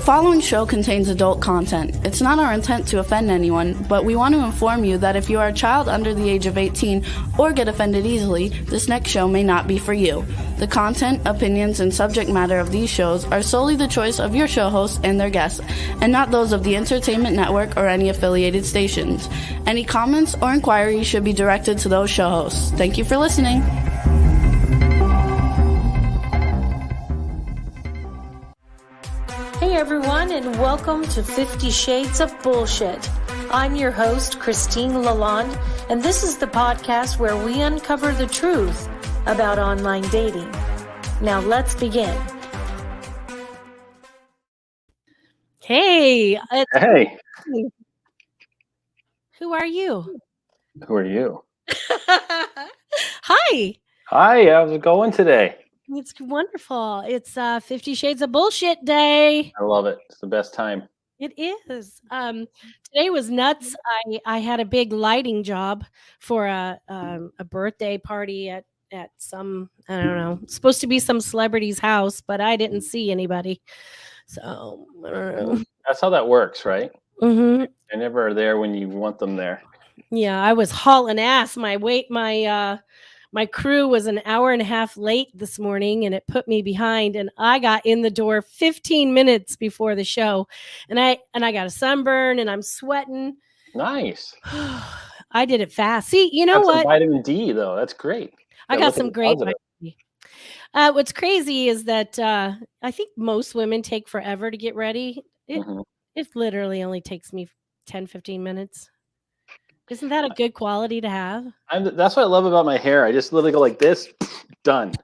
following show contains adult content. It's not our intent to offend anyone, but we want to inform you that if you are a child under the age of 18 or get offended easily, this next show may not be for you. The content, opinions, and subject matter of these shows are solely the choice of your show hosts and their guests, and not those of the Entertainment Network or any affiliated stations. Any comments or inquiries should be directed to those show hosts. Thank you for listening. Hey everyone, and welcome to 50 Shades of Bullshit. I'm your host, Christine Lalonde, and this is the podcast where we uncover the truth about online dating. Now let's begin. Hey. Hey. Who are you? Who are you? Hi. Hi, how's it going today? It's wonderful. It's 50 Shades of Bullshit Day. I love it. It's the best time. It is. Today was nuts. I had a big lighting job for a birthday party at some, I don't know, supposed to be some celebrity's house, but I didn't see anybody. So I don't know. That's how that works, right? Mm-hmm. They're never there when you want them there. Yeah, I was hauling ass. My crew was an hour and a half late this morning, and it put me behind. And I got in the door 15 minutes before the show, and I got a sunburn, and I'm sweating. Nice. I did it fast. See, you know what? Some vitamin D though. That's great. I got some great vitamin D. What's crazy is that I think most women take forever to get ready. It literally only takes me 10, 15 minutes. Isn't that a good quality to have? That's what I love about my hair. I just literally go like this, done.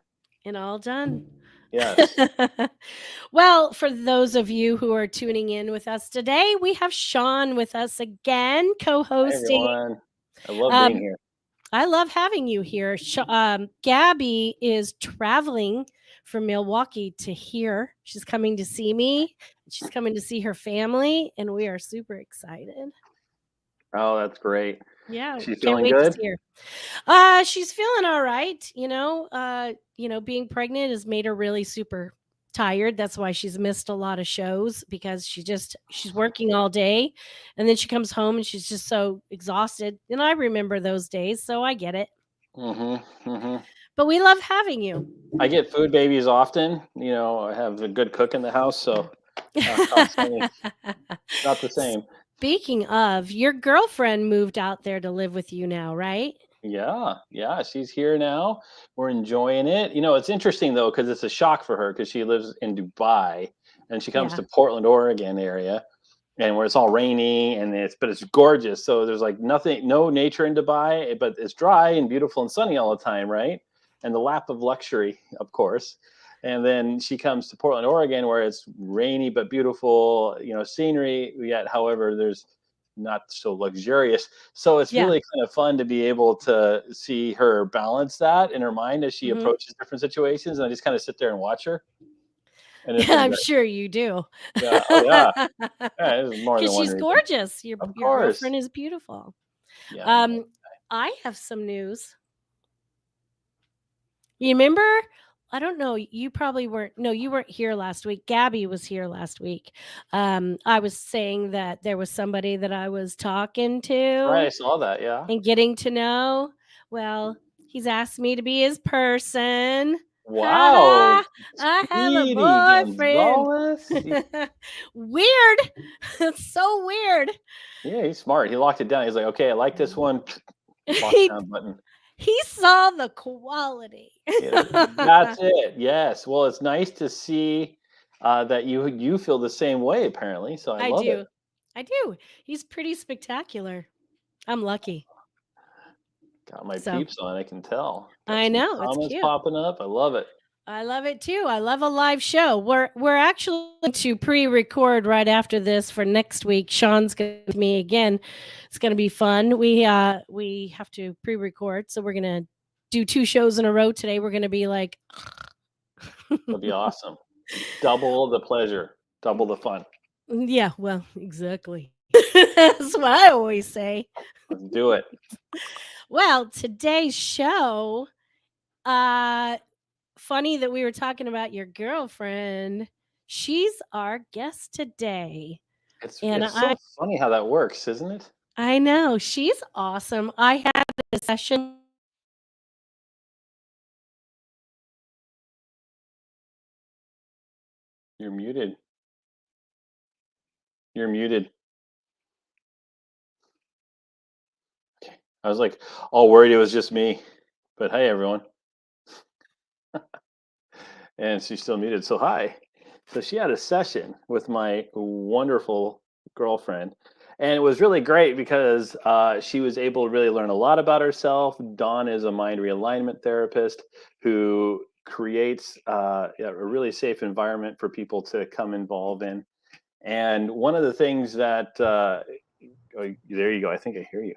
And all done. Yes. Well, for those of you who are tuning in with us today, we have Sean with us again, co-hosting. Hi, everyone. I love being here. I love having you here. Gabby is traveling from Milwaukee to here. She's coming to see me. She's coming to see her family, and we are super excited. Oh, that's great. Yeah, she's feeling good. She's feeling all right. You know, being pregnant has made her really super tired. That's why she's missed a lot of shows, because she's working all day, and then she comes home and she's just so exhausted. And I remember those days, so I get it. But we love having you. I get food babies often. You know, I have a good cook in the house, so not the same. Speaking of, your girlfriend moved out there to live with you now, right? Yeah, she's here now. We're enjoying it. You know, it's interesting though, because it's a shock for her, because she lives in Dubai and she comes to Portland, Oregon area, and where it's all rainy but it's gorgeous. So there's like no nature in Dubai, but it's dry and beautiful and sunny all the time, right? And the lap of luxury, of course. And then she comes to Portland, Oregon, where it's rainy but beautiful, you know, scenery. Yet, however, there's not so luxurious. So it's really kind of fun to be able to see her balance that in her mind as she approaches different situations. And I just kind of sit there and watch her. And I'm sure you do. Yeah, it's more than one she's reason. Gorgeous. Your girlfriend is beautiful. Yeah. I have some news. You remember? I don't know. You probably weren't. No, you weren't here last week. Gabby was here last week. I was saying that there was somebody that I was talking to. Right, I saw that. Yeah. And getting to know. Well, he's asked me to be his person. Wow. I have a boyfriend. Weird. It's so weird. Yeah, he's smart. He locked it down. He's like, okay, I like this one. Lock down button. He saw the quality. That's it. Yes. Well, it's nice to see that you feel the same way, apparently. So I love it. I do. He's pretty spectacular. I'm lucky. Got my peeps on, I can tell. I know. It's cute. Popping up. I love it. I love it too. I love a live show. We're actually going to pre-record right after this for next week. Sean's going to be with me again. It's going to be fun. We have to pre-record, so we're going to do 2 shows in a row today. We're going to be like, it'll be awesome. Double the pleasure, double the fun. Yeah, well, exactly. That's what I always say. Let's do it. Well, today's show, funny that we were talking about your girlfriend. She's our guest today. It's And so funny how that works, isn't it? I know. She's awesome. I had a session. You're muted. You're muted. Okay. I was like all worried it was just me. But hey, everyone. And she's still muted. So hi. So she had a session with my wonderful girlfriend, and it was really great because she was able to really learn a lot about herself. Dawn is a mind realignment therapist who creates a really safe environment for people to come involve in. And one of the things that oh, there you go. I think I hear you.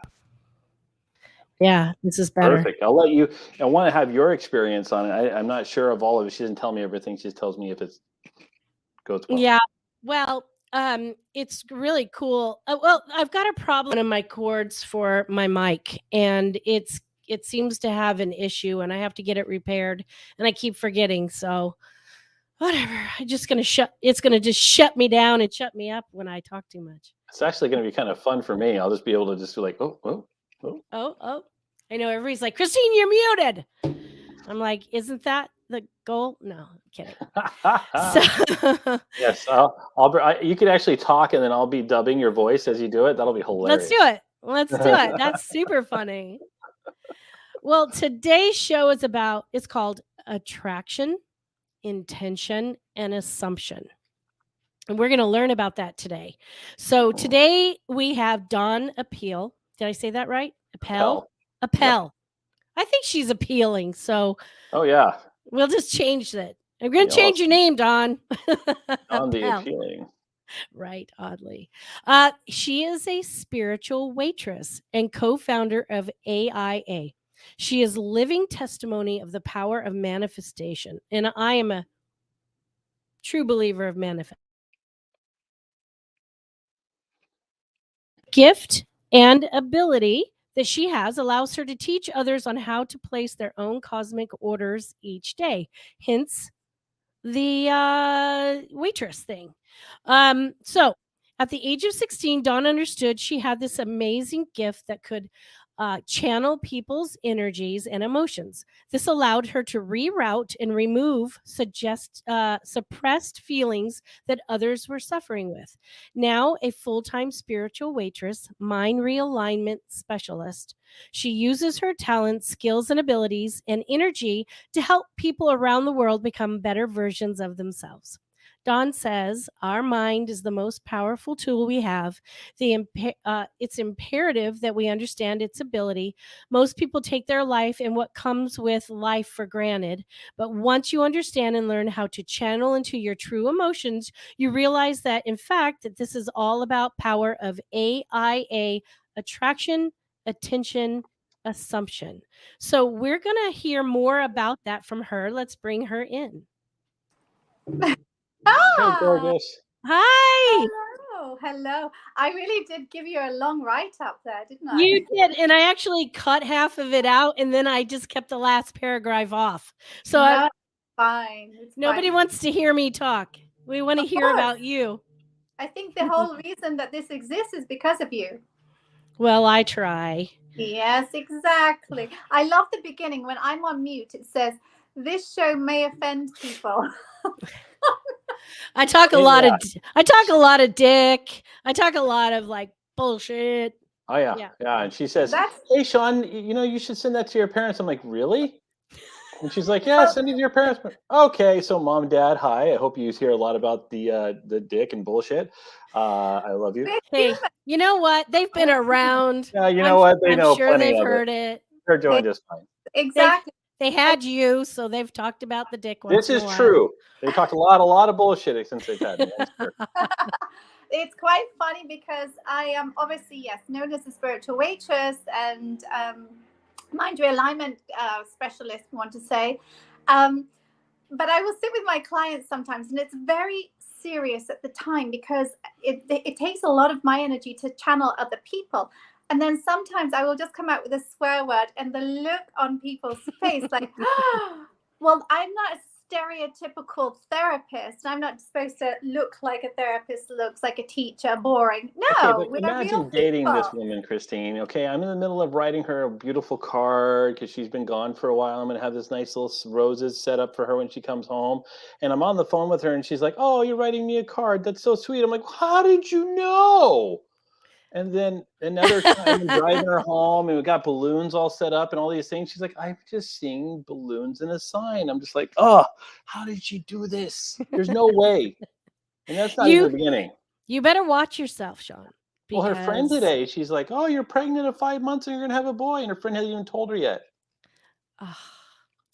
Yeah, this is better. Perfect. I'll let you. I want to have your experience on it. I'm not sure of all of it. She doesn't tell me everything. She just tells me if it goes well. Yeah. Well, it's really cool. Well, I've got a problem in my cords for my mic, and it seems to have an issue, and I have to get it repaired, and I keep forgetting. So whatever. It's gonna just shut me down and shut me up when I talk too much. It's actually going to be kind of fun for me. I'll just be able to just be like, oh. Oh. I know everybody's like, Christine, you're muted. I'm like, isn't that the goal? No, I'm kidding. So, yes, you could actually talk, and then I'll be dubbing your voice as you do it. That'll be hilarious. Let's do it. That's super funny. Well, today's show is it's called Attraction, Intention, and Assumption. And we're going to learn about that today. So today we have Dawn Appel. Did I say that right? Appel. Yep. I think she's appealing. So. Oh yeah. We'll just change that. I'm going to change your name, Dawn. Dawn the Appealing. Right, oddly. She is a spiritual waitress and co-founder of AIA. She is living testimony of the power of manifestation. And I am a true believer of manifestation. Gift and ability that she has allows her to teach others on how to place their own cosmic orders each day. Hence the waitress thing. So at the age of 16, Dawn understood she had this amazing gift that could channel people's energies and emotions. This allowed her to reroute and remove suppressed feelings that others were suffering with. Now a full-time spiritual waitress, mind realignment specialist, she uses her talents, skills, and abilities and energy to help people around the world become better versions of themselves. Dawn says our mind is the most powerful tool we have. It's imperative that we understand its ability. Most people take their life and what comes with life for granted. But once you understand and learn how to channel into your true emotions, you realize that, in fact, that this is all about power of AIA, attraction, attention, assumption. So we're going to hear more about that from her. Let's bring her in. Hey, gorgeous. Hi. Hello. I really did give you a long write-up there, didn't I? You did, and I actually cut half of it out, and then I just kept the last paragraph off. So no, it's fine. Nobody wants to hear me talk. We want to hear about you. I think the whole reason that this exists is because of you. Well, I try. Yes, exactly. I love the beginning. When I'm on mute, it says, "This show may offend people." I talk a lot of dick. I talk a lot of like bullshit. Oh yeah. And she says, "Hey, Sean, you should send that to your parents." I'm like, "Really?" And she's like, "Yeah, send it to your parents." Okay, so mom, dad, hi. I hope you hear a lot about the dick and bullshit. I love you. Hey, you know what? They've been around. Yeah, you know what? They know. I'm sure they've heard it. They're doing just fine. Exactly. They had you, so they've talked about the dick. This is true. They talked a lot of bullshit since they've had me. It's quite funny because I am obviously, known as a spiritual waitress and mind realignment specialist, we want to say. But I will sit with my clients sometimes, and it's very serious at the time because it takes a lot of my energy to channel other people. And then sometimes I will just come out with a swear word, and the look on people's face, like, well, I'm not a stereotypical therapist. I'm not supposed to look like a therapist looks, like a teacher, boring. Okay, No, but we're real imagine dating this people. woman, Christine. Okay, I'm in the middle of writing her a beautiful card because she's been gone for a while. I'm going to have this nice little roses set up for her when she comes home. And I'm on the phone with her and she's like, "Oh, you're writing me a card. That's so sweet." I'm like, "How did you know?" And then another time I'm driving her home and we got balloons all set up and all these things. She's like, "I'm just seeing balloons in a sign." I'm just like, "Oh, how did she do this? There's no way." And that's not even the beginning. You better watch yourself, Sean. Well, her friend because- today, she's like, "Oh, you're pregnant at 5 months and you're gonna have a boy," and her friend hasn't even told her yet.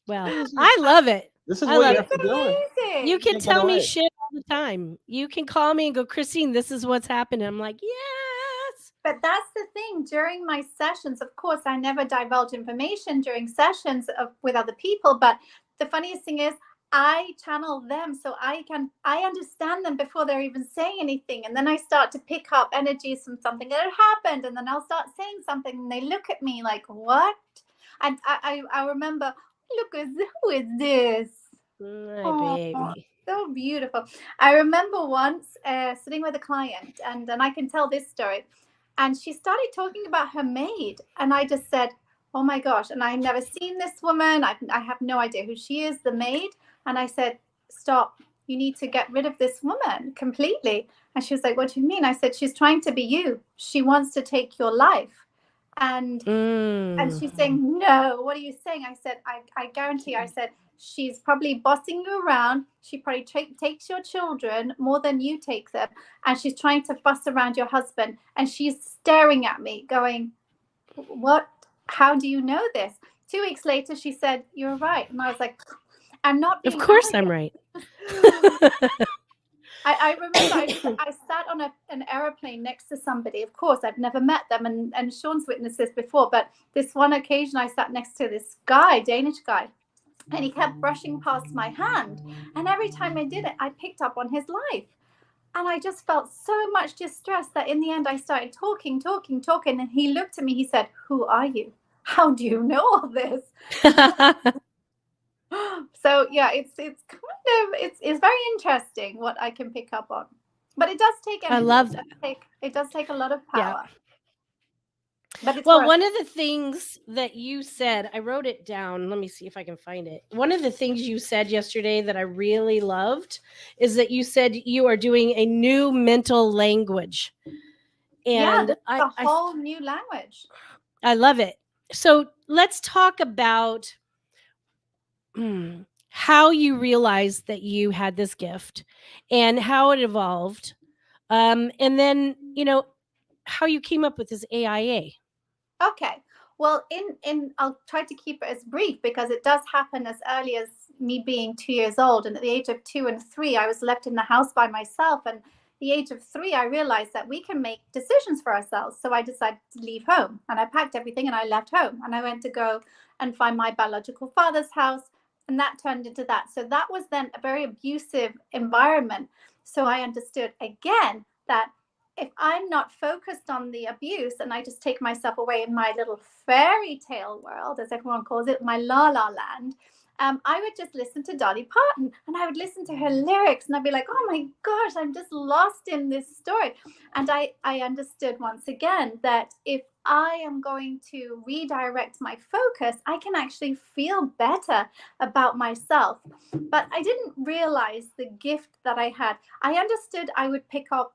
Well, Crazy. I love it. This is I what love you have to do. Amazing. You can Can't get tell me away. shit all the time. You can call me and go, "Christine, this is what's happening." I'm like, yes. But that's the thing. During my sessions, of course, I never divulge information during sessions with other people. But the funniest thing is, I channel them, so I understand them before they're even saying anything, and then I start to pick up energies from something that had happened, and then I'll start saying something, and they look at me like, "What?" And I remember, "Look, who is this?" My baby. So beautiful. I remember once sitting with a client, and I can tell this story. And she started talking about her maid. And I just said, "Oh my gosh." And I've never seen this woman. I have no idea who she is, the maid. And I said, "Stop. You need to get rid of this woman completely." And she was like, "What do you mean?" I said, "She's trying to be you. She wants to take your life." And she's saying, "No, what are you saying?" I said, I guarantee. I said, "She's probably bossing you around. She probably takes your children more than you take them. And she's trying to fuss around your husband." And she's staring at me going, "What? How do you know this?" 2 weeks later, she said, "You're right." And I was like, I'm not being Of course arrogant. I'm right. I remember I sat on an airplane next to somebody. Of course, I've never met them, and Sean's witnessed this before, but this one occasion I sat next to this guy, Danish guy, and he kept brushing past my hand. And every time I did it, I picked up on his life. And I just felt so much distress that in the end I started talking. And he looked at me, he said, "Who are you? How do you know all this?" So yeah, it's very interesting what I can pick up on, but it does take energy. I love that. It does take a lot of power. But it's well, one of the things that you said, I wrote it down. Let me see if I can find it. One of the things you said yesterday that I really loved is that you said you are doing a new mental language. And a whole new language. I love it. So let's talk about how you realized that you had this gift and how it evolved. And then, how you came up with this AIA. Okay. Well, I'll try to keep it as brief because it does happen as early as me being 2 years old. And at the age of 2 and 3, I was left in the house by myself. And at the age of 3, I realized that we can make decisions for ourselves. So I decided to leave home, and I packed everything and I left home, and I went to go and find my biological father's house. And that turned into that. So that was then a very abusive environment. So I understood again that if I'm not focused on the abuse and I just take myself away in my little fairy tale world, as everyone calls it, my la la land, I would just listen to Dolly Parton, and I would listen to her lyrics, and I'd be like, "Oh my gosh, I'm just lost in this story." And I understood once again that if I am going to redirect my focus, I can actually feel better about myself. But I didn't realize the gift that I had. I understood I would pick up.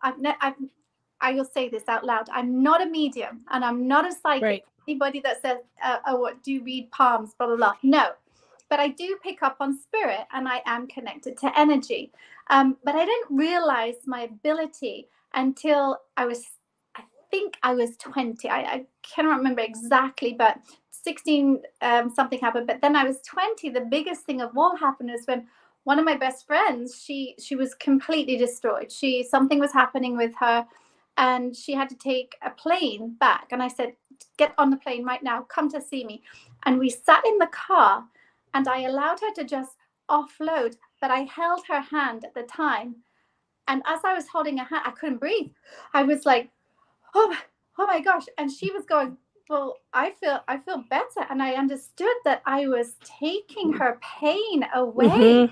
I will say this out loud. I'm not a medium, and I'm not a psychic. Right. Anybody that says, "Oh, what do you read palms?" Blah blah blah. No. But I do pick up on spirit, and I am connected to energy. But I didn't realize my ability until I think I was 20. I cannot remember exactly, but 16 something happened. But then I was 20. The biggest thing of all happened is when one of my best friends, she was completely destroyed. Something was happening with her, and she had to take a plane back. And I said, "Get on the plane right now. Come to see me." And we sat in the car, and I allowed her to just offload, but I held her hand at the time. And as I was holding her hand, I couldn't breathe. I was like, oh my gosh. And she was going, "Well, I feel better." And I understood that I was taking her pain away.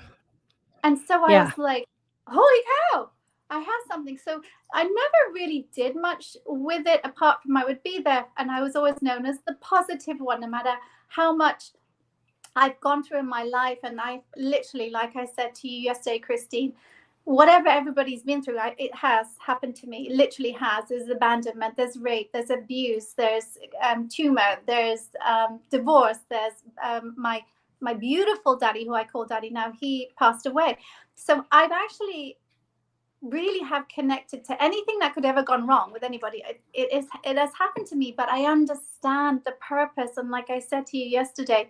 And so I Yeah. was like, holy cow, I have something. So I never really did much with it apart from I would be there. And I was always known as the positive one, no matter how much I've gone through in my life. And I literally, like I said to you yesterday, Christine, whatever everybody's been through, it has happened to me. It literally has. There's abandonment, there's rape, there's abuse, there's tumor, there's divorce, there's my beautiful daddy, who I call daddy now, he passed away. So I've actually really have connected to anything that could ever gone wrong with anybody. It has happened to me, but I understand the purpose. And like I said to you yesterday,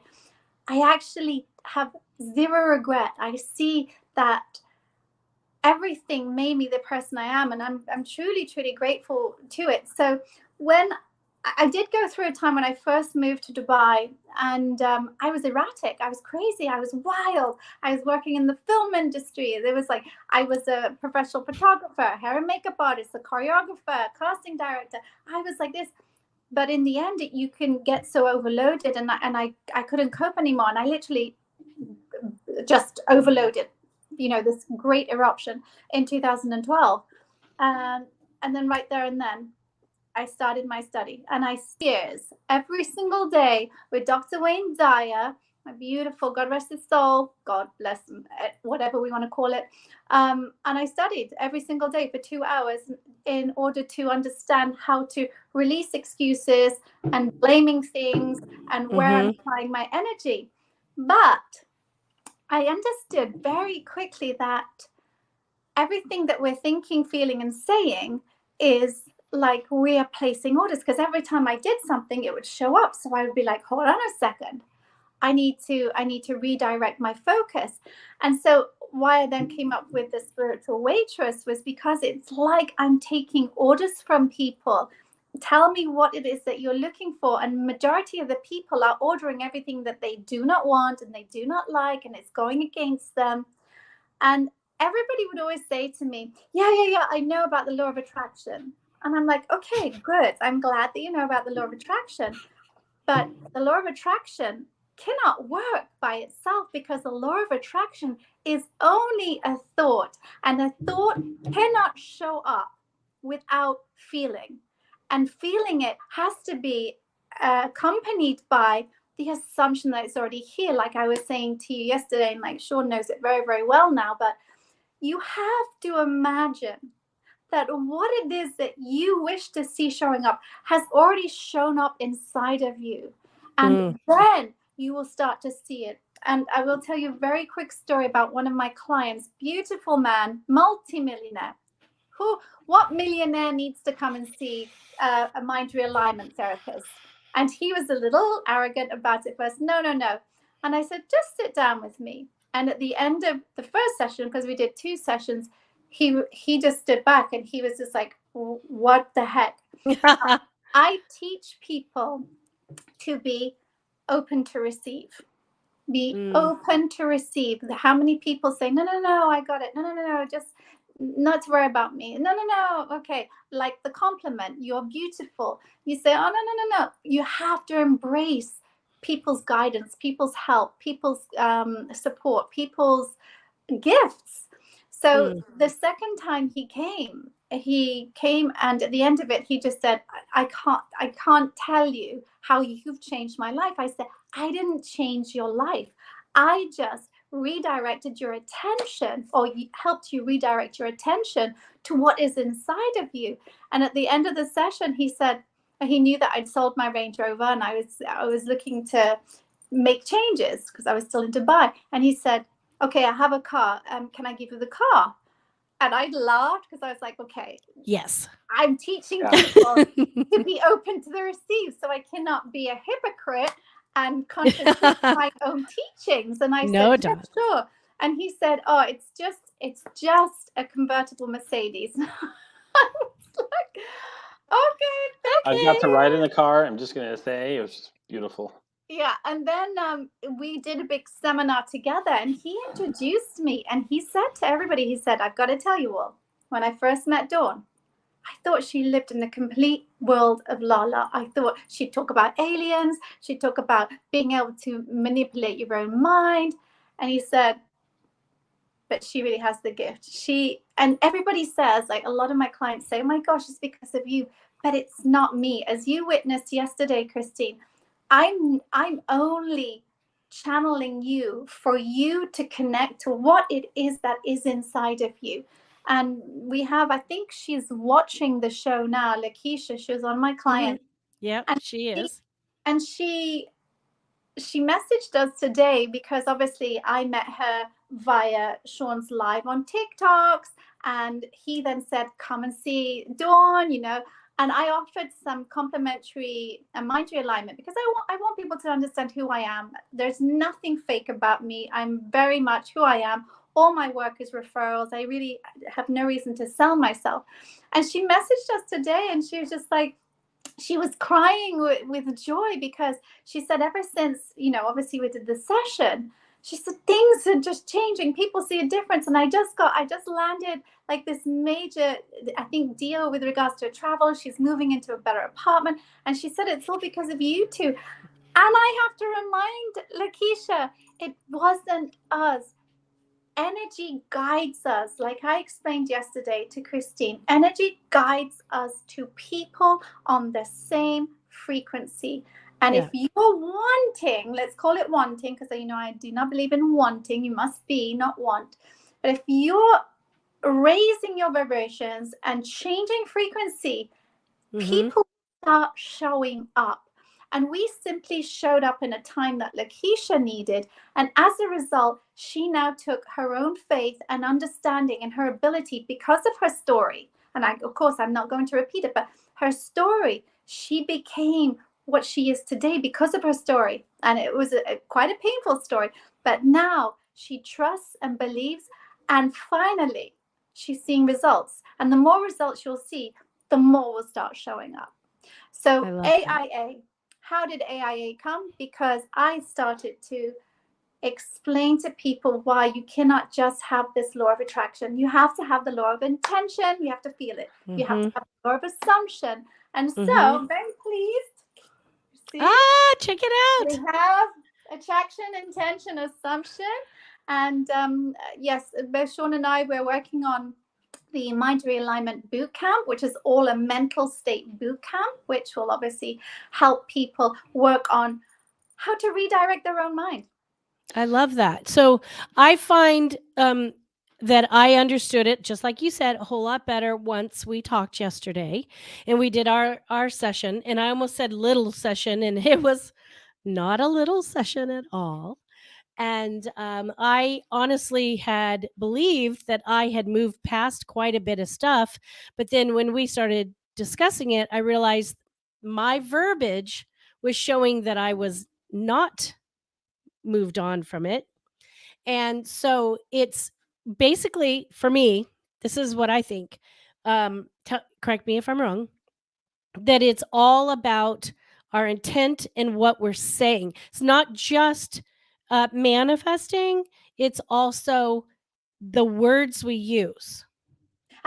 I actually have zero regret. I see that everything made me the person I am, and I'm truly, truly grateful to it. So when I did go through a time when I first moved to Dubai, and I was erratic, I was crazy, I was wild. I was working in the film industry. There was like, I was a professional photographer, hair and makeup artist, a choreographer, casting director. I was like this. But in the end, you can get so overloaded, and I couldn't cope anymore. And I literally just overloaded, this great eruption in 2012. And then right there and then, I started my study, and I years every single day with Dr. Wayne Dyer, my beautiful, God rest his soul, God bless him, whatever we want to call it. And I studied every single day for 2 hours in order to understand how to release excuses and blaming things and where I'm applying my energy. But I understood very quickly that everything that we're thinking, feeling, and saying is like we are placing orders, because every time I did something, it would show up. So I would be like, hold on a second. I need to redirect my focus. And so why I then came up with the Spiritual Waitress was because it's like I'm taking orders from people. Tell me what it is that you're looking for. And majority of the people are ordering everything that they do not want and they do not like, and it's going against them. And everybody would always say to me, yeah, I know about the law of attraction. And I'm like, okay, good. I'm glad that you know about the law of attraction. But the law of attraction cannot work by itself, because the law of attraction is only a thought, and a thought cannot show up without feeling. And feeling it has to be accompanied by the assumption that it's already here. Like I was saying to you yesterday, and like Sean knows it very, very well now, but you have to imagine that what it is that you wish to see showing up has already shown up inside of you. And then you will start to see it. And I will tell you a very quick story about one of my clients, beautiful man, multimillionaire. What millionaire needs to come and see a mind realignment therapist? And he was a little arrogant about it first. No. And I said, just sit down with me. And at the end of the first session, because we did 2 sessions, he just stood back and he was just like, what the heck? I teach people to be open to receive. Be open to receive. How many people say, no, I got it. No, just not to worry about me. No. Okay. Like the compliment, you're beautiful. You say, oh, no. You have to embrace people's guidance, people's help, people's support, people's gifts. So the second time he came and at the end of it, he just said, I can't tell you how you've changed my life. I said, I didn't change your life. I just redirected your attention, or helped you redirect your attention to what is inside of you. And at the end of the session, he said, he knew that I'd sold my Range Rover and I was looking to make changes because I was still in Dubai. And he said, okay, I have a car. Can I give you the car? And I laughed because I was like, okay, yes, I'm teaching people to be open to the receive. So I cannot be a hypocrite and contradict my own teachings. And I said, yeah, sure. And he said, oh, it's just a convertible Mercedes. I was like, okay. I got to ride in the car. I'm just going to say it was beautiful. Yeah. And then we did a big seminar together, and he introduced me, and he said to everybody, he said, I've got to tell you all, when I first met Dawn, I thought she lived in the complete world of Lala. I thought she'd talk about aliens. She'd talk about being able to manipulate your own mind. And he said, but she really has the gift. And everybody says, like a lot of my clients say, oh my gosh, it's because of you, but it's not me. As you witnessed yesterday, Christine, I'm only channeling you for you to connect to what it is that is inside of you. And we have, I think she's watching the show now, Lakeisha, she was on my client. Yep, And she is. And she messaged us today because obviously I met her via Sean's live on TikToks, and he then said, come and see Dawn, and I offered some complimentary mind realignment because I want people to understand who I am. There's nothing fake about me. I'm very much who I am. All my work is referrals. I really have no reason to sell myself. And she messaged us today, and she was just like, she was crying with joy because she said ever since, obviously we did the session, she said things are just changing. People see a difference. And I just landed like this major, I think, deal with regards to travel. She's moving into a better apartment. And she said it's all because of you two. And I have to remind Lakeisha, it wasn't us. Energy guides us, like I explained yesterday to Christine. Energy guides us to people on the same frequency. And if you're wanting, let's call it wanting, because I do not believe in wanting. You must be, not want. But if you're raising your vibrations and changing frequency, people start showing up. And we simply showed up in a time that Lakeisha needed. And as a result, she now took her own faith and understanding and her ability because of her story. And of course, I'm not going to repeat it, but her story, she became what she is today because of her story. And it was quite a painful story. But now she trusts and believes. And finally, she's seeing results. And the more results you'll see, the more will start showing up. So AIA. How did AIA come? Because I started to explain to people why you cannot just have this law of attraction. You have to have the law of intention. You have to feel it. You have to have the law of assumption. And so I'm very pleased. See? Check it out. We have attraction, intention, assumption. And yes, both Sean and I, we're working on the Mind Realignment Bootcamp, which is all a mental state bootcamp, which will obviously help people work on how to redirect their own mind. I love that. So I find that I understood it, just like you said, a whole lot better once we talked yesterday and we did our session. And I almost said little session, and it was not a little session at all. And I honestly had believed that I had moved past quite a bit of stuff. But then when we started discussing it, I realized my verbiage was showing that I was not moved on from it. And so it's basically, for me, this is what I think. Correct me if I'm wrong, that it's all about our intent and what we're saying. It's not just manifesting, it's also the words we use.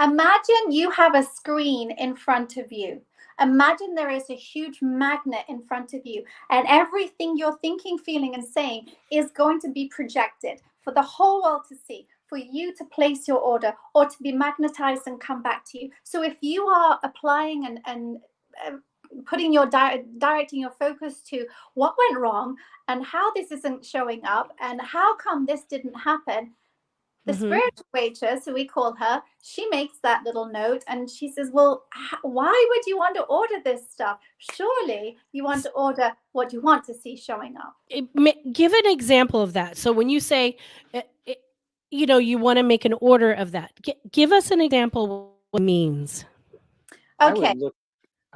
Imagine you have a screen in front of you. Imagine there is a huge magnet in front of you, and everything you're thinking, feeling, and saying is going to be projected for the whole world to see, for you to place your order or to be magnetized and come back to you. So if you are applying and putting your directing your focus to what went wrong and how this isn't showing up and how come this didn't happen, the spiritual waitress, who we call her, she makes that little note and she says, well, why would you want to order this stuff? Surely you want to order what you want to see showing up. Give an example of that. So when you say, you want to make an order of that, give us an example of what it means. Okay.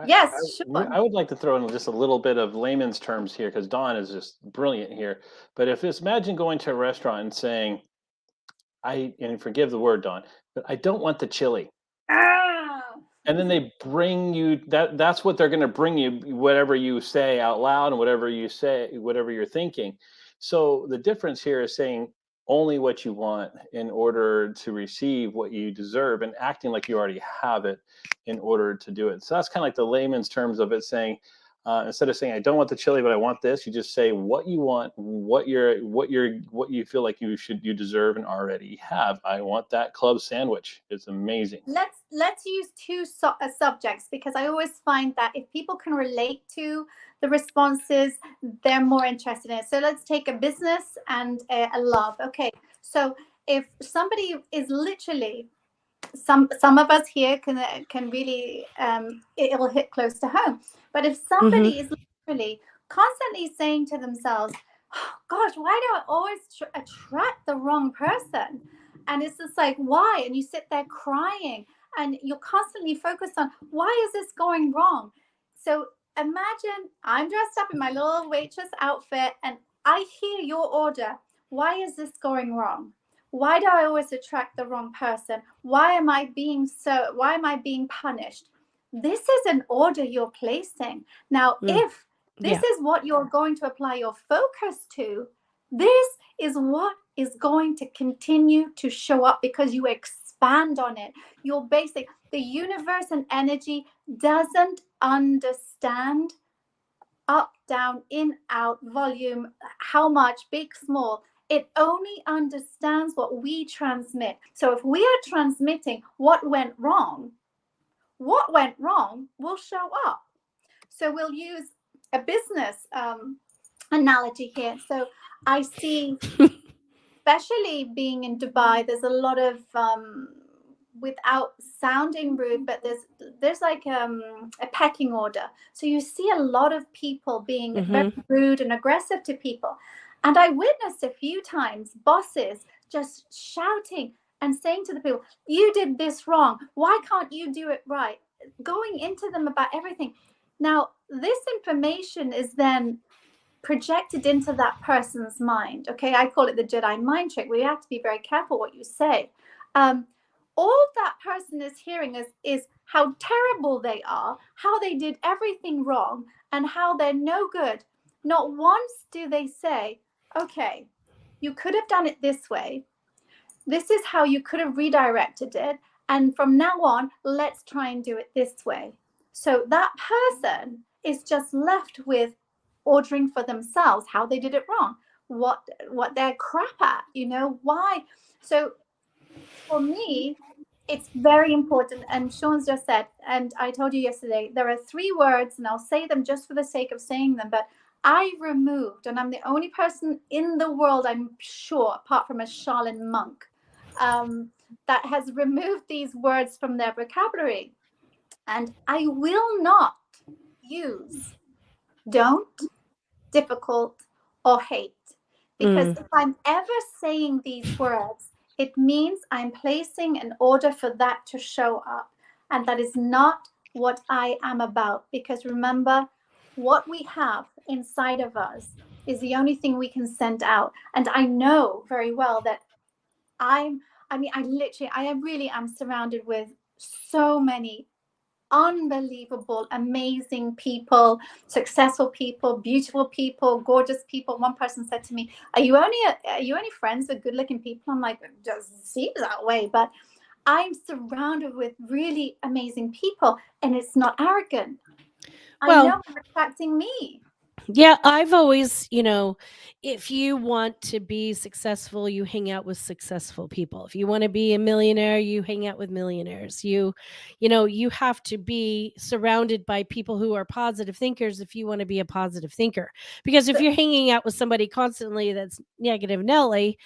Yes, sure. I would like to throw in just a little bit of layman's terms here because Dawn is just brilliant here. But if it's, imagine going to a restaurant and saying, and forgive the word, Dawn, but I don't want the chili. And then they bring you that's what they're going to bring you, whatever you say out loud and whatever you say, whatever you're thinking. So the difference here is saying only what you want in order to receive what you deserve and acting like you already have it in order to do it. So that's kind of like the layman's terms of it, saying, Instead of saying I don't want the chili, but I want this, you just say what you want, what you feel like you deserve and already have. I want that club sandwich. It's amazing. Let's use two subjects, because I always find that if people can relate to the responses, they're more interested in it. So let's take a business and a love. Okay, so if somebody is literally, some of us here can really, it'll hit close to home. But if somebody is literally constantly saying to themselves, oh, gosh, why do I always attract the wrong person? And it's just like, why? And you sit there crying and you're constantly focused on, why is this going wrong? So imagine I'm dressed up in my little waitress outfit and I hear your order. Why is this going wrong? Why do I always attract the wrong person? Why am I being punished? This is an order you're placing. Now, if this is what you're going to apply your focus to, this is what is going to continue to show up, because you expand on it. You're basic. The universe and energy doesn't understand up, down, in, out, volume, how much, big, small. It only understands what we transmit. So if we are transmitting what went wrong will show up. So we'll use a business analogy here. So I see, especially being in Dubai, there's a lot of, without sounding rude, but there's like a pecking order. So you see a lot of people being very rude and aggressive to people. And I witnessed a few times bosses just shouting and saying to the people, you did this wrong. Why can't you do it right? Going into them about everything. Now, this information is then projected into that person's mind. Okay, I call it the Jedi mind trick, where you have to be very careful what you say. All that person is hearing is how terrible they are, how they did everything wrong, and how they're no good. Not once do they say, okay, you could have done it this way. This is how you could have redirected it. And from now on, let's try and do it this way. So that person is just left with ordering for themselves how they did it wrong, what they're crap at, why. So for me, it's very important. And Sean's just said, and I told you yesterday, there are 3 words, and I'll say them just for the sake of saying them, but I removed, and I'm the only person in the world, I'm sure, apart from a Shaolin monk, that has removed these words from their vocabulary. And I will not use don't, difficult, or hate. Because if I'm ever saying these words, it means I'm placing an order for that to show up. And that is not what I am about. Because remember, what we have inside of us is the only thing we can send out. And I know very well that I really am surrounded with so many unbelievable, amazing people, successful people, beautiful people, gorgeous people. One person said to me, are you only friends with good-looking people? I'm like, it doesn't seem that way, but I'm surrounded with really amazing people, and it's not arrogant. Well, I know they're attracting me. Yeah, I've always, if you want to be successful, you hang out with successful people. If you want to be a millionaire, you hang out with millionaires. You have to be surrounded by people who are positive thinkers if you want to be a positive thinker. Because if you're hanging out with somebody constantly that's negative Nelly,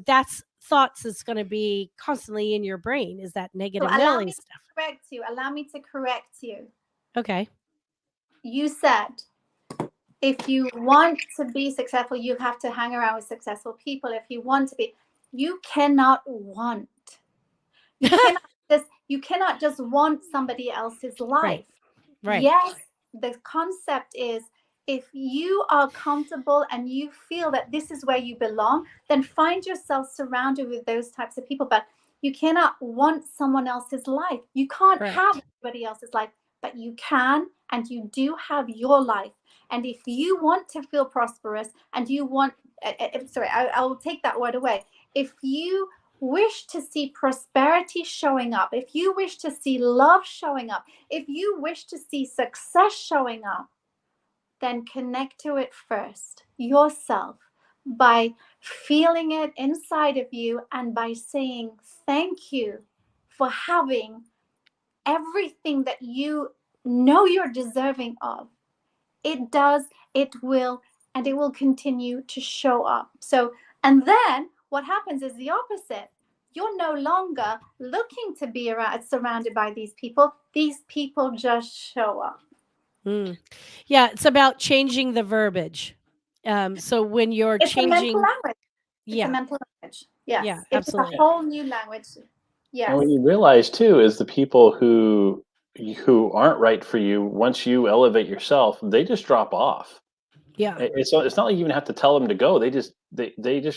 that's thoughts that's going to be constantly in your brain, is that negative Nelly stuff. Allow me to correct you. Okay. You said, if you want to be successful, you have to hang around with successful people. If you want to be, you cannot want. You cannot just want somebody else's life. Right. Yes, the concept is, if you are comfortable and you feel that this is where you belong, then find yourself surrounded with those types of people. But you cannot want someone else's life. You can't have anybody else's life, but you can, and you do have your life. And if you want to feel prosperous, and you want, I'll take that word away. If you wish to see prosperity showing up, if you wish to see love showing up, if you wish to see success showing up, then connect to it first, yourself, by feeling it inside of you and by saying thank you for having everything that you know you're deserving of. It does, it will, and it will continue to show up. So, and then what happens is the opposite. You're no longer looking to be surrounded by these people. These people just show up. Yeah, it's about changing the verbiage. So when you're It's changing, a mental language. It's yeah, a mental language. Yes, yeah, it's absolutely. a whole new language. Yes. And what you realize too is the people who aren't right for you, once you elevate yourself, they just drop off. Yeah, It's not like you even have to tell them to go. They just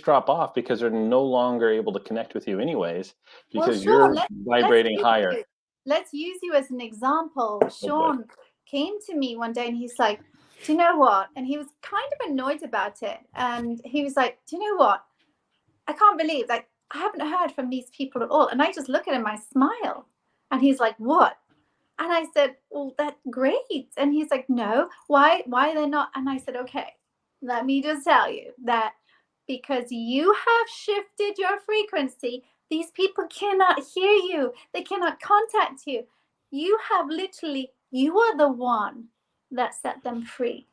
drop off because they're no longer able to connect with you anyways, Well, because Sean, you're vibrating use higher. you. Let's use you as an example. Sean came to me one day and he's like, do you know what? And he was kind of annoyed about it. And he was like, do you know what? I can't believe, like, I haven't heard from these people at all. And I just look at him, I smile. And he's like, what? And I said, well, that's great. And he's like, no, why they're not? And I said, okay, let me just tell you that because you have shifted your frequency, these people cannot hear you. They cannot contact you. You are the one that set them free.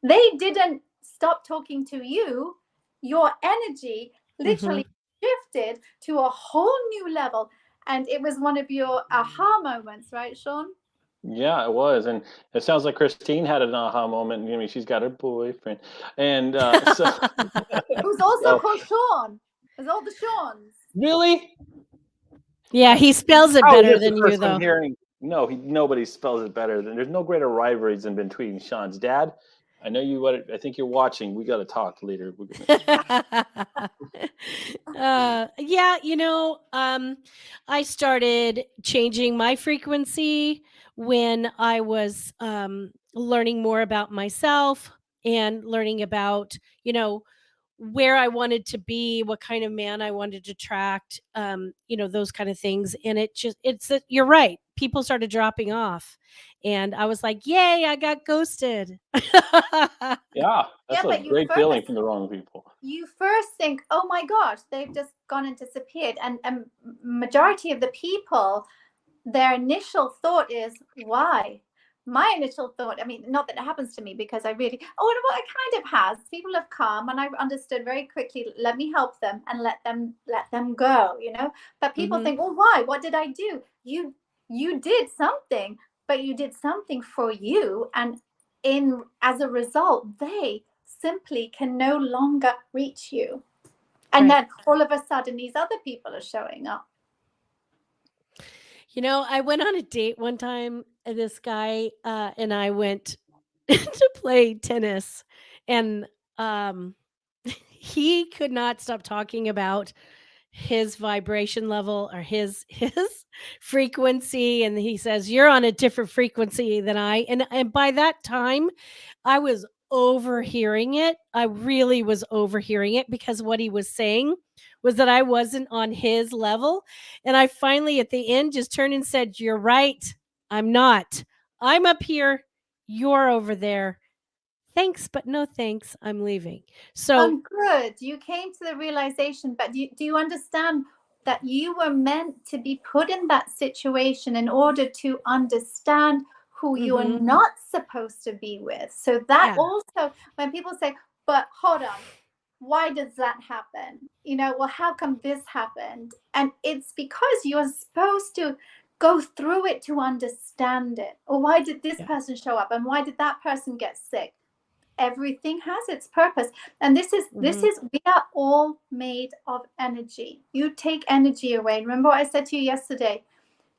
They didn't stop talking to you. Your energy literally shifted to a whole new level. And it was one of your aha moments, right, Sean? Yeah, it was, and it sounds like Christine had an aha moment. I mean, she's got her boyfriend, and so It was also called Sean. It was all the Seans. really, yeah, he spells it oh, better this is than the you, first I'm though. hearing. No, nobody spells it better than. There's no greater rivalries than between Sean's dad. I know you. I think you're watching. We got to talk later. Yeah, I started changing my frequency when I was learning more about myself and learning about, where I wanted to be, what kind of man I wanted to attract, those kind of things. And you're right. People started dropping off. And I was like, yay, I got ghosted. Yeah, that's a but great feeling from the wrong people. You first think, oh my gosh, they've just gone and disappeared. And majority of the people, their initial thought is, why? My initial thought, I mean, not that it happens to me because I really, well, it kind of has. People have come and I've understood very quickly, let me help them and let them go, But people think, well, why? What did I do? You did something, but you did something for you. And as a result, they simply can no longer reach you. And then all of a sudden, these other people are showing up. I went on a date one time, this guy and I went to play tennis, and he could not stop talking about his vibration level or his frequency, and he says, you're on a different frequency than I, and by that time I was overhearing it. I really was overhearing it because what he was saying was that I wasn't on his level. And I finally at the end just turned and said, you're right. I'm not. I'm up here. You're over there. Thanks, but no thanks. I'm leaving. So good. You came to the realization, but do you understand that you were meant to be put in that situation in order to understand who you are not supposed to be with? So that also, when people say, but hold on, why does that happen? Well, how come this happened? And it's because you're supposed to go through it to understand it. Or why did this person show up? And why did that person get sick? Everything has its purpose. And this is we are all made of energy. You take energy away. Remember what I said to you yesterday?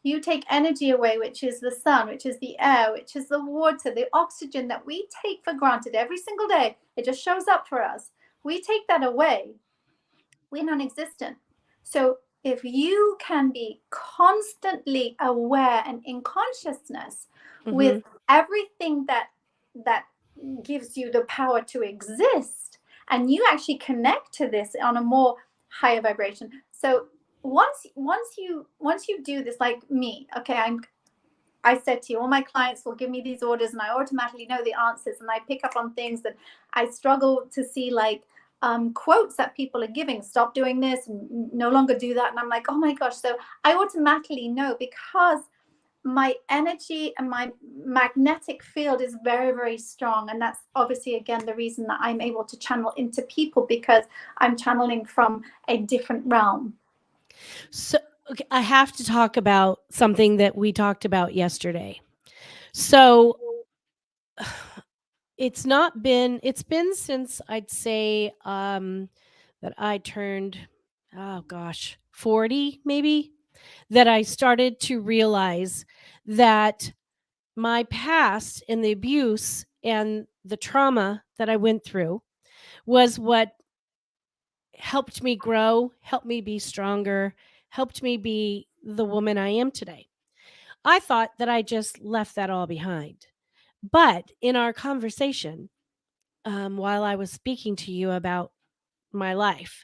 You take energy away, which is the sun, which is the air, which is the water, the oxygen that we take for granted every single day. It just shows up for us. We take that away, we're non-existent. So if you can be constantly aware and in consciousness with everything that gives you the power to exist, and you actually connect to this on a more higher vibration. So once you do this, like me, okay, I said to you, all my clients will give me these orders and I automatically know the answers, and I pick up on things that I struggle to see, like quotes that people are giving, stop doing this and no longer do that. And I'm like, oh my gosh. So I automatically know, because my energy and my magnetic field is very, very strong. And that's obviously, again, the reason that I'm able to channel into people, because I'm channeling from a different realm. So, okay, I have to talk about something that we talked about yesterday. So it's been since I'd say that I turned, oh gosh, 40 maybe, that I started to realize that my past and the abuse and the trauma that I went through was what helped me grow, helped me be stronger, helped me be the woman I am today. I thought that I just left that all behind. But in our conversation, while I was speaking to you about my life,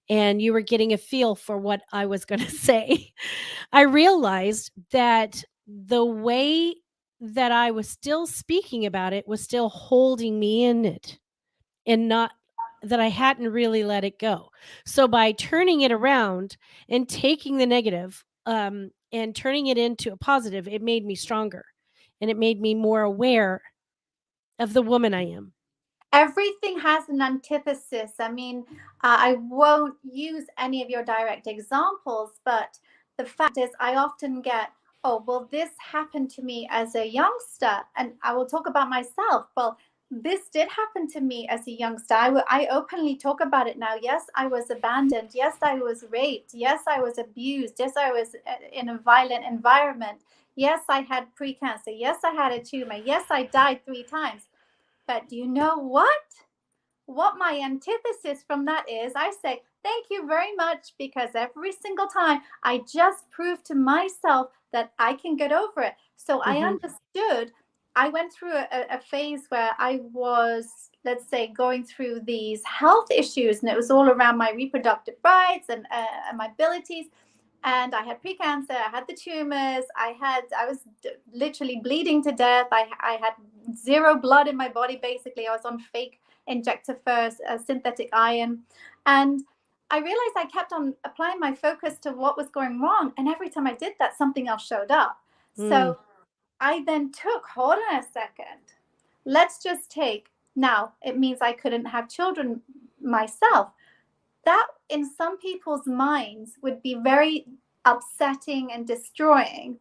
and you were getting a feel for what I was going to say, I realized that the way that I was still speaking about it was still holding me in it, and not that I hadn't really let it go. So by turning it around and taking the negative and turning it into a positive, it made me stronger, and it made me more aware of the woman I am. Everything has an antithesis. I mean, I won't use any of your direct examples, but the fact is, I often get, oh, well, this happened to me as a youngster. And I will talk about myself. Well, this did happen to me as a youngster. I openly talk about it now. Yes, I was abandoned. Yes, I was raped. Yes, I was abused. Yes, I was in a violent environment. Yes, I had precancer. Yes, I had a tumor. Yes, I died 3 times. But do you know what? What my antithesis from that is, I say, thank you very much, because every single time I just prove to myself that I can get over it. So I understood. I went through a phase where I was, let's say, going through these health issues, and it was all around my reproductive rights and my abilities. And I had precancer, I had the tumors, I was literally bleeding to death. I had 0 blood in my body, basically. I was on fake injector first, synthetic iron. And I realized I kept on applying my focus to what was going wrong. And every time I did that, something else showed up. So I then took, hold on a second. Let's just take, now it means I couldn't have children myself. That in some people's minds would be very upsetting and destroying.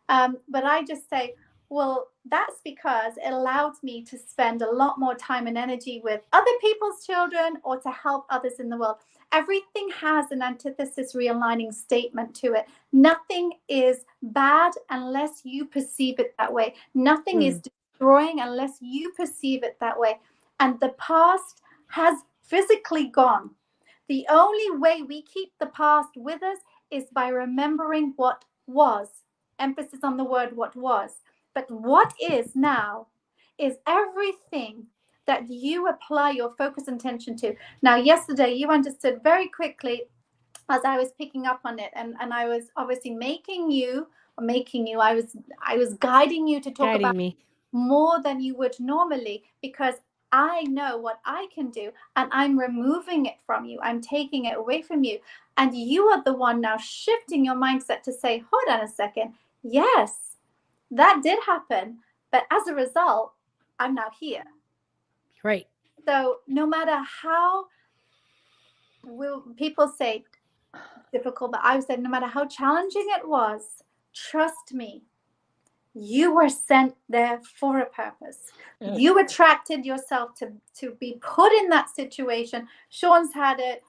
But I just say, well, that's because it allowed me to spend a lot more time and energy with other people's children, or to help others in the world. Everything has an antithesis realigning statement to it. Nothing is bad unless you perceive it that way. Nothing is destroying unless you perceive it that way. And the past has physically gone. The only way we keep the past with us is by remembering what was. Emphasis on the word what was. But what is now is everything that you apply your focus and attention to. Now, yesterday, you understood very quickly as I was picking up on it, and I was obviously I was guiding you to talk about me more than you would normally, because I know what I can do, and I'm removing it from you. I'm taking it away from you. And you are the one now shifting your mindset to say, hold on a second. Yes, that did happen. But as a result, I'm now here. Right. So no matter how people say difficult, but I said, no matter how challenging it was, trust me, you were sent there for a purpose. You attracted yourself to be put in that situation. Sean's had it.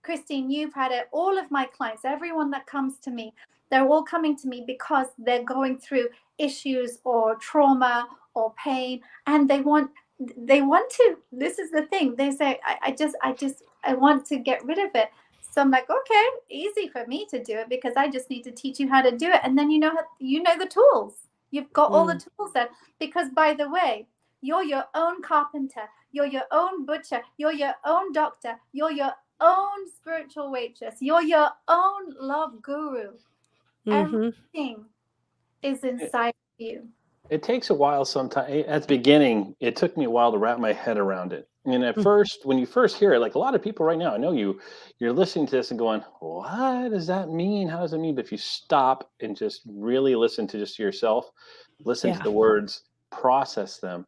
Christine, you've had it. All of my clients, everyone that comes to me, they're all coming to me because they're going through issues or trauma or pain, and they want to, this is the thing, they say, I want to get rid of it. So I'm like, okay, easy for me to do it, because I just need to teach you how to do it. And then you know the tools. You've got all the tools then. Because, by the way, you're your own carpenter. You're your own butcher. You're your own doctor. You're your own spiritual waitress. You're your own love guru. Everything is inside You. It takes a while sometimes. At the beginning, it took me a while to wrap my head around it. And at Mm. first, when you first hear it, like a lot of people right now, I know you're listening to this and going, what does that mean? How does it mean? But if you stop and just really listen to just yourself, listen to Yeah. the words, process them,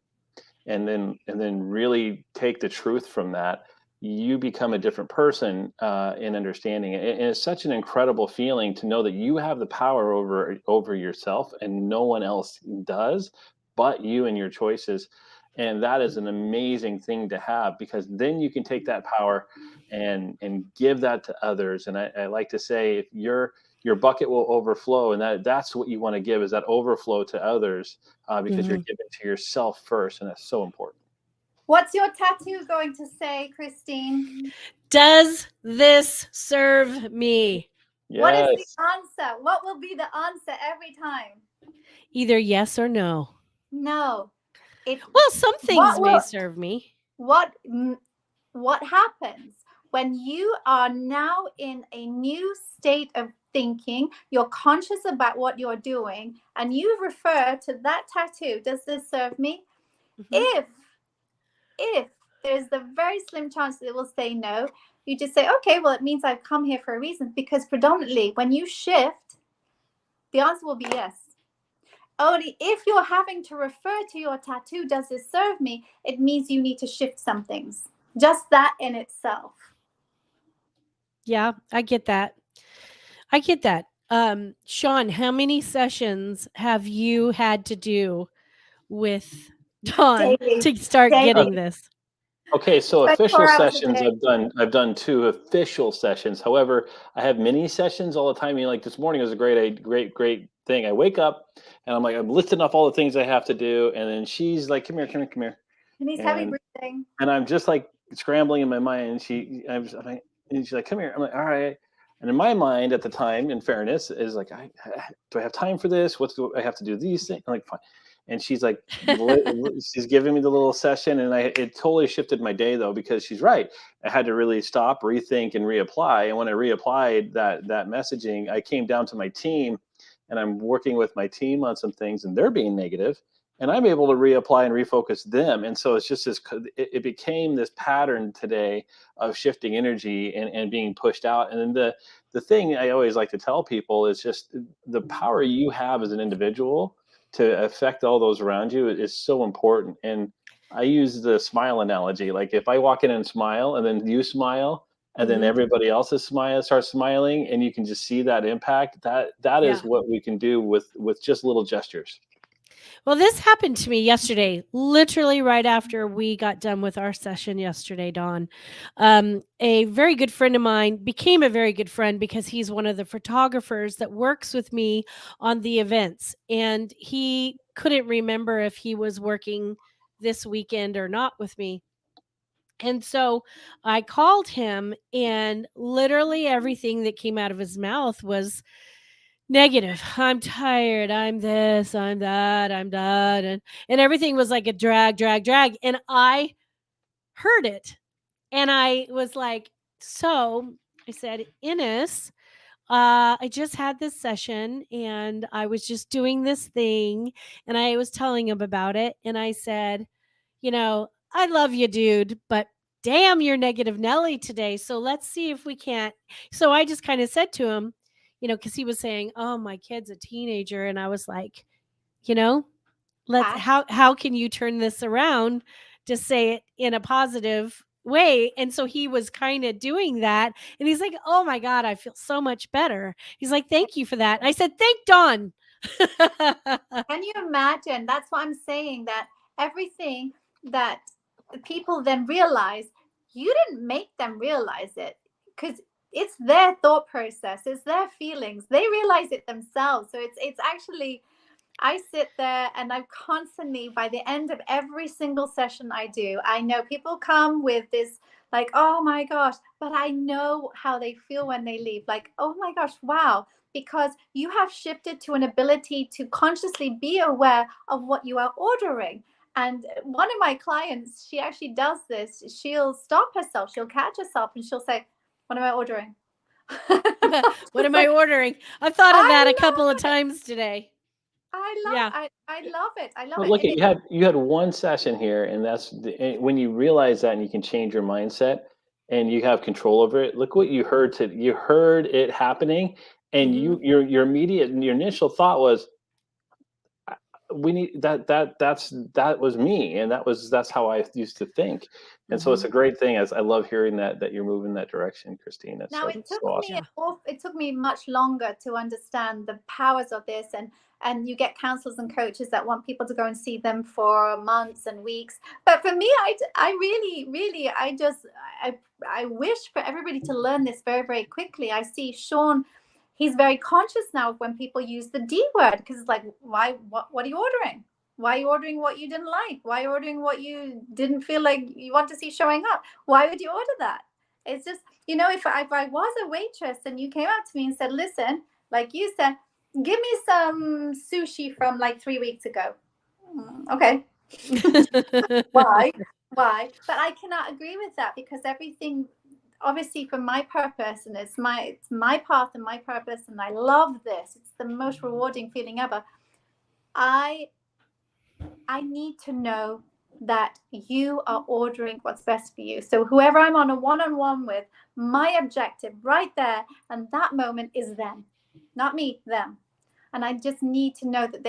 and then really take the truth from that, you become a different person in understanding it. And it's such an incredible feeling to know that you have the power over yourself and no one else does but you and your choices. And that is an amazing thing to have, because then you can take that power and give that to others. And I like to say, if your bucket will overflow, and that's what you want to give, is that overflow to others, because you're Mhm. giving to yourself first, and that's so important. What's your tattoo going to say, Christine? Does this serve me? What is the Yes. answer? What will be the answer every time? Either yes or no. No. It Well, some things what may will serve me. what what happens when you are now in a new state of thinking, you're conscious about what you're doing, and you refer to that tattoo, does this serve me? Mhm. If there's the very slim chance that it will say no, you just say, okay, well, it means I've come here for a reason. Because predominantly when you shift, the answer will be yes. Only if you're having to refer to your tattoo, does this serve me, it means you need to shift some things. Just that in itself. Yeah, I get that. I get that. Sean, how many sessions have you had to do with Dawn Daily. to start Uh, getting Daily. this? okay, so official 24 hours a sessions, day. I've done two official sessions. However, I have mini sessions all the time. Like this morning was a great thing. I wake up and I'm like, I'm listing off all the things I have to do, and then she's like, come here, come here, come here. And he's heavy and breathing. and I'm just like scrambling in my mind. And I'm like, and she's like, "Come here." I'm like, "All right." And in my mind at the time, in fairness, is like, do I have time for this? What do I have to do? These things? I'm like, fine. And she's like, she's giving me the little session, and it totally shifted my day though, because she's right. I had to really stop, rethink, and reapply. And when I reapplied that messaging, I came down to my team, and I'm working with my team on some things, and they're being negative, and I'm able to reapply and refocus them. And so it's just this, it became this pattern today of shifting energy and being pushed out. And then the thing I always like to tell people is just the power you have as an individual to affect all those around you is so important. And I use the smile analogy. Like if I walk in and smile, and then you smile, and then Mhm. everybody else's smile starts smiling, and you can just see that impact, that Yeah. is what we can do with just little gestures. Well, this happened to me yesterday, literally right after we got done with our session yesterday, Dawn. A very good friend of mine became a very good friend because he's one of the photographers that works with me on the events. And he couldn't remember if he was working this weekend or not with me. And so I called him, and literally everything that came out of his mouth was negative. I'm tired. I'm this. I'm that. I'm that. And everything was like a drag, drag, drag. And I heard it. And I was like, so I said, Ines, I just had this session and I was just doing this thing. And I was telling him about it. And I said, I love you, dude, but damn, you're negative Nelly today. So let's see if we can't. So I just kind of said to him, because he was saying, "Oh, my kid's a teenager," and I was like, you know, let's Ash, how can you turn this around to say it in a positive way? And so he was kind of doing that, and he's like, "Oh my god, I feel so much better." He's like, "Thank you for that." And I said, "Thank Dawn." can you imagine? That's what I'm saying, that everything that people then realize, you didn't make them realize it, because it's their thought process, it's their feelings. They realize it themselves. So it's actually, I sit there and I'm constantly, by the end of every single session I do, I know people come with this, like, oh my gosh, but I know how they feel when they leave. Like, oh my gosh, wow. Because you have shifted to an ability to consciously be aware of what you are ordering. And one of my clients, she actually does this. She'll stop herself, she'll catch herself, and she'll say, what am I ordering? What Just am I like, ordering? I've thought of that I a couple of love it. times today. I love it. I love But it. look And at you had one session here, and when you realize that and you can change your mindset and you have control over it. Look what you heard you heard it happening, and your initial thought was, we need that was me, and that's how I used to think. And so it's a great thing. As I love hearing that you're moving that direction, Christine. That's now so, it that's took so me awesome. it took me much longer to understand the powers of this, and you get counselors and coaches that want people to go and see them for months and weeks. But for me, I really I wish for everybody to learn this very, very quickly. I see Sean, he's very conscious now of when people use the D word, because it's like, why, what are you ordering? Why are you ordering what you didn't like? Why are you ordering what you didn't feel like you want to see showing up? Why would you order that? It's just, if I was a waitress and you came up to me and said, listen, like you said, give me some sushi from like 3 weeks ago. Okay. Why? But I cannot agree with that, because everything, obviously, for my purpose, and it's my path and my purpose, and I love this. It's the most rewarding feeling ever. I need to know that you are ordering what's best for you. So whoever I'm on a one-on-one with, my objective right there and that moment is them, not me, them. And I just need to know that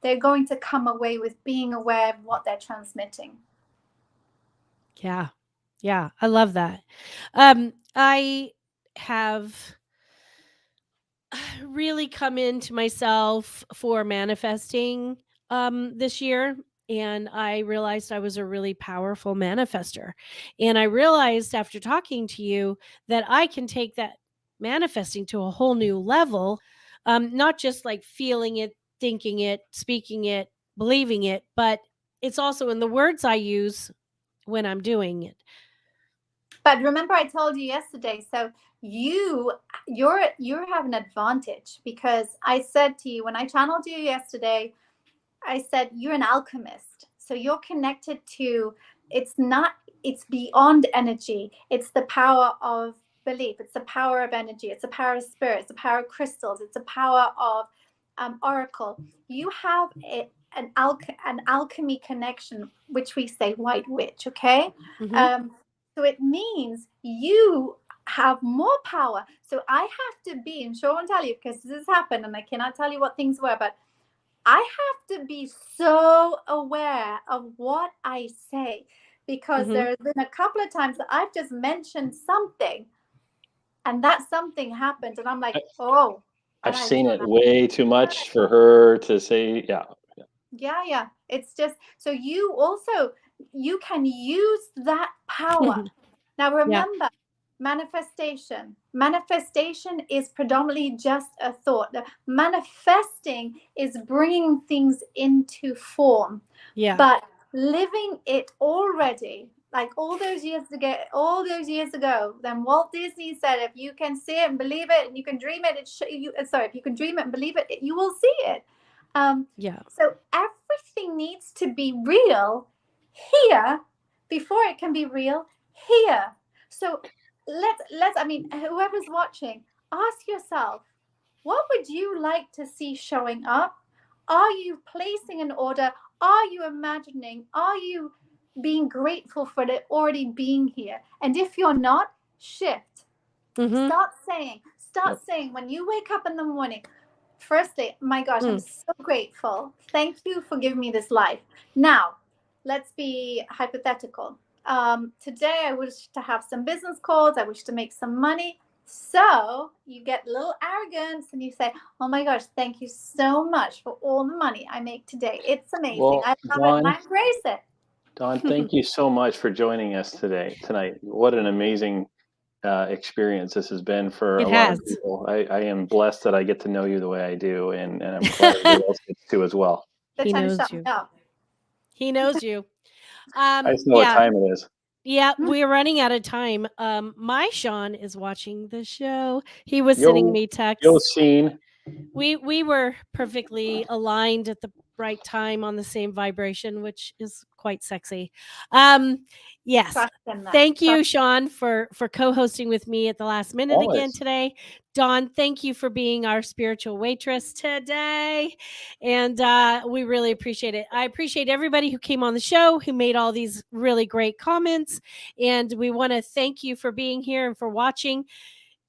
they're going to come away with being aware of what they're transmitting. Yeah. I love that. I have really come into myself for manifesting this year, and I realized I was a really powerful manifester. And I realized after talking to you that I can take that manifesting to a whole new level, not just like feeling it, thinking it, speaking it, believing it, but it's also in the words I use when I'm doing it. But remember, I told you yesterday, so you have an advantage, because I said to you when I channeled you yesterday, I said you're an alchemist. So you're connected to, it's beyond energy. It's the power of belief. It's the power of energy. It's the power of spirit. It's the power of crystals. It's the power of oracle. You have an alchemy connection, which we say white witch. Okay. So it means you have more power. So I have to be, and Sean will tell you, because this has happened, and I cannot tell you what things were, but I have to be so aware of what I say, because there's been a couple of times that I've just mentioned something and that something happened, and I'm like, oh. I've seen it way too much for her to say, Yeah. It's just, so you can use that power. Now remember, manifestation is predominantly just a thought. The manifesting is bringing things into form, but living it already, like all those years ago, then Walt Disney said, if you can see it and believe it, and you can dream it, if you can dream it and believe it, you will see it. So everything needs to be real here before it can be real here. So let's, whoever's watching, ask yourself, what would you like to see showing up? Are you placing an order? Are you imagining? Are you being grateful for it already being here? And if you're not, shift. Start saying when you wake up in the morning, firstly, my gosh, I'm so grateful. Thank you for giving me this life. Now, let's be hypothetical. Today, I wish to have some business calls. I wish to make some money. So you get a little arrogance and you say, oh my gosh, thank you so much for all the money I make today. It's amazing. Well, I love it and I embrace it. Dawn, thank you so much for joining us tonight. What an amazing experience this has been for a lot of people. I am blessed that I get to know you the way I do, and I'm glad everybody else gets to as well. He knows you. He knows you. I just know what time it is. Yeah, we're running out of time. My Sean is watching the show. He was sending me texts. Scene. We were perfectly aligned at the right time on the same vibration, which is quite sexy. Yes. Trust in that. Thank you, Sean, for co-hosting with me at the last minute Always. again today. Dawn, thank you for being our spiritual waitress today. And we really appreciate it. I appreciate everybody who came on the show, who made all these really great comments. And we want to thank you for being here and for watching.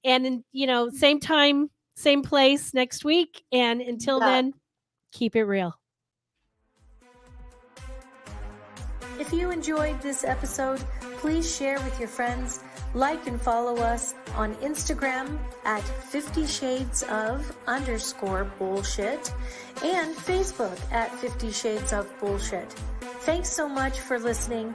And, same time, same place next week. And until then, keep it real. If you enjoyed this episode, please share with your friends, like and follow us on Instagram at 50shades_of_bullshit and Facebook at 50 Shades of Bullshit. Thanks so much for listening.